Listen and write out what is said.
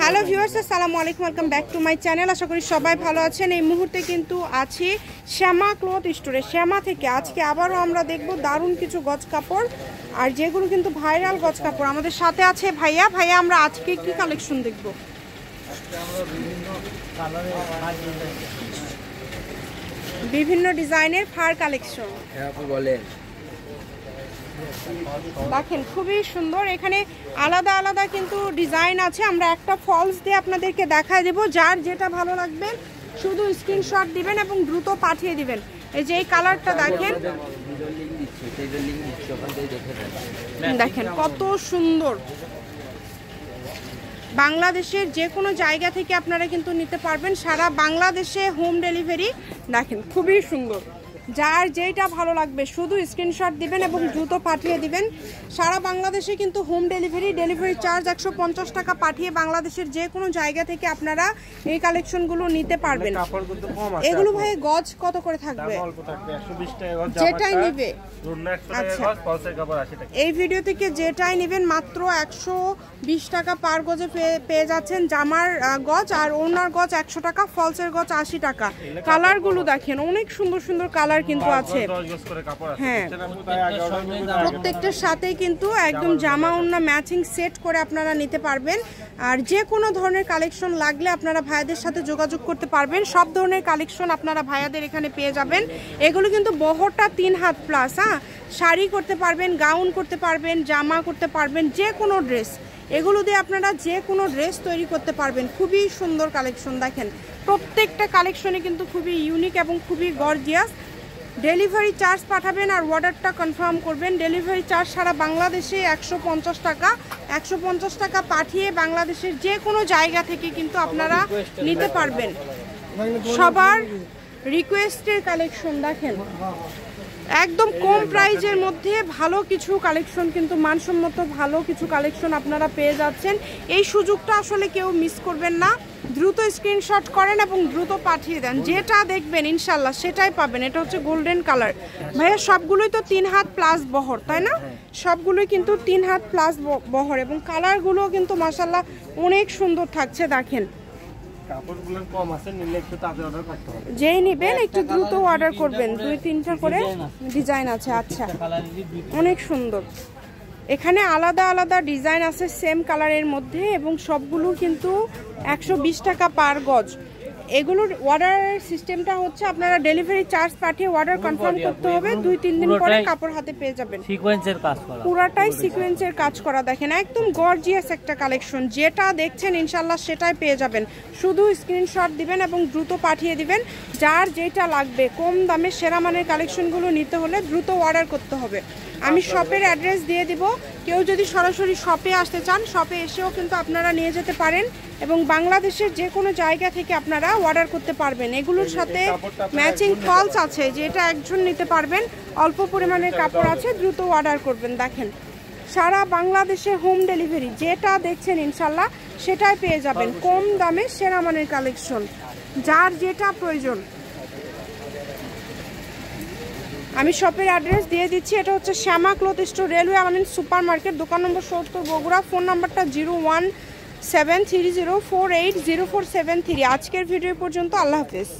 Hello viewers, আসসালামু আলাইকুম, welcome back to my channel. আশা করি সবাই ভালো আছেন। এই মুহূর্তে কিন্তু আছি শ্যামা ক্লথ স্টোরে। শ্যামা থেকে আজকে আবারও আমরা দেখব দারুণ কিছু গজ কাপড়, আর যেগুলো কিন্তু ভাইরাল গজ কাপড়। আমাদের সাথে আছে ভাইয়া। আমরা আজকে কি কালেকশন দেখব? বিভিন্ন ডিজাইনের ফার কালেকশন দেখেন, খুবই সুন্দর। এখানে আলাদা আলাদা কিন্তু ডিজাইন আছে। আমরা একটা ফলস দিয়ে আপনাদেরকে দেখায় দেব। যার যেটা ভালো লাগবে শুধু স্ক্রিনশট দিবেন এবং দ্রুত পাঠিয়ে দিবেন। এই যে এই কালারটা দেখেন, দেখেন কত সুন্দর। বাংলাদেশের যে কোনো জায়গা থেকে আপনারা কিন্তু নিতে পারবেন, সারা বাংলাদেশে হোম ডেলিভারি। দেখেন খুবই সুন্দর। যার যেটা ভালো লাগবে শুধু স্ক্রিনশট দিবেন এবং দ্রুত পাঠিয়ে দিবেন। সারা বাংলাদেশে কিন্তু হোম ডেলিভারি চার্জ 150 টাকা পাঠিয়ে বাংলাদেশের যে কোনো জায়গা থেকে আপনারা এই কালেকশনগুলো নিতে পারবেন। এগুলো ভাই গজ কত করে থাকবে? যেটাই নিবে, আচ্ছা এই ভিডিও থেকে যেটাই নেবেন মাত্র 120 টাকা পার গজে পেয়ে যাচ্ছেন। জামার গজ আর ওড়নার গজ 100 টাকা, ফলসের গজ 80 টাকা। কালারগুলো দেখেন, অনেক সুন্দর সুন্দর কালার কিন্তু আছে। হ্যাঁ, প্রত্যেকটার সাথেই কিন্তু একদম জামা ওড়না ম্যাচিং সেট করে আপনারা নিতে পারবেন। আর যে কোনো ধরনের কালেকশন লাগলে আপনারা ভাইয়াদের সাথে যোগাযোগ করতে পারবেন। সব ধরনের কালেকশন আপনারা ভাইয়াদের এখানে পেয়ে যাবেন। এগুলো কিন্তু বহরটা 3 হাত প্লাস। হ্যাঁ, শাড়ি করতে পারবেন, গাউন করতে পারবেন, জামা করতে পারবেন, যে কোনো ড্রেস। এগুলো দিয়ে আপনারা যে কোনো ড্রেস তৈরি করতে পারবেন। খুবই সুন্দর কালেকশন দেখেন। প্রত্যেকটা কালেকশনে কিন্তু খুবই ইউনিক এবং খুবই গর্জিয়াস। ডেলিভারি চার্জ পাঠাবেন আর অর্ডারটা কনফার্ম করবেন। ডেলিভারি চার্জ সারা বাংলাদেশে 150 টাকা। 150 টাকা পাঠিয়ে বাংলাদেশের যে কোনো জায়গা থেকে কিন্তু আপনারা নিতে পারবেন। সবার রিকোয়েস্টের কালেকশন দেখেন, একদম কম প্রাইজের মধ্যে ভালো কিছু কালেকশন, কিন্তু মানসম্মত ভালো কিছু কালেকশন আপনারা পেয়ে যাচ্ছেন। এই সুযোগটা আসলে কেউ মিস করবেন না। দ্রুত স্ক্রিনশট করেন এবং দ্রুত পাঠিয়ে দেন। যেটা দেখবেন ইনশাল্লাহ সেটাই পাবেন। এটা হচ্ছে গোল্ডেন কালার। ভাইয়া সবগুলোই তো 3 হাত প্লাস বহর, তাই না? সবগুলোই কিন্তু 3 হাত প্লাস বহর এবং কালারগুলো কিন্তু মাশাল্লাহ অনেক সুন্দর থাকছে। দেখেন যেই নিবেন একটু দ্রুত অর্ডার করবেন। 2-3টা করে ডিজাইন আছে। আচ্ছা, অনেক সুন্দর। এখানে আলাদা আলাদা ডিজাইন আছে সেম কালারের মধ্যে এবং সবগুলো কিন্তু 120 টাকা পার গজ। এগুলোর অর্ডারের সিস্টেমটা হচ্ছে আপনারা ডেলিভারি চার্জ পাঠিয়ে অর্ডার কনফার্ম করতে হবে। 2-3 দিন পরে কাপড় হাতে পেয়ে যাবেন। সিকোয়েন্সের কাজ করা, পুরাটাই সিকোয়েন্সের কাজ করা। দেখেন একদম গর্জিয়াস একটা কালেকশন। যেটা দেখছেন ইনশাল্লাহ সেটাই পেয়ে যাবেন। শুধু স্ক্রিনশট দিবেন এবং দ্রুত পাঠিয়ে দিবেন। যার যেটা লাগবে, কম দামে সেরা মানের কালেকশনগুলো নিতে হলে দ্রুত অর্ডার করতে হবে। আমি শপের অ্যাড্রেস দিয়ে দিব। কেউ যদি সরাসরি শপে আসতে চান, শপে এসেও কিন্তু আপনারা নিয়ে যেতে পারেন এবং বাংলাদেশের যে কোনো জায়গা থেকে আপনারা অর্ডার করতে পারবেন। এগুলোর সাথে ম্যাচিং ফলস আছে, যেটা একজন নিতে পারবেন। অল্প পরিমাণের কাপড় আছে, দ্রুত অর্ডার করবেন। দেখেন সারা বাংলাদেশে হোম ডেলিভারি। যেটা দেখছেন ইনশাল্লাহ সেটাই পেয়ে যাবেন কম দামে সেরা মানের কালেকশন। যার যেটা প্রয়োজন আমি শপের অ্যাড্রেস দিয়ে দিচ্ছি। এটা হচ্ছে শ্যামা ক্লথ স্টোর, রেলওয়ে আলামিন সুপার মার্কেট, দোকান নম্বর 70 বগুড়া। ফোন নাম্বারটা 01730480473। আজকের ভিডিও পর্যন্ত। আল্লাহ হাফেজ।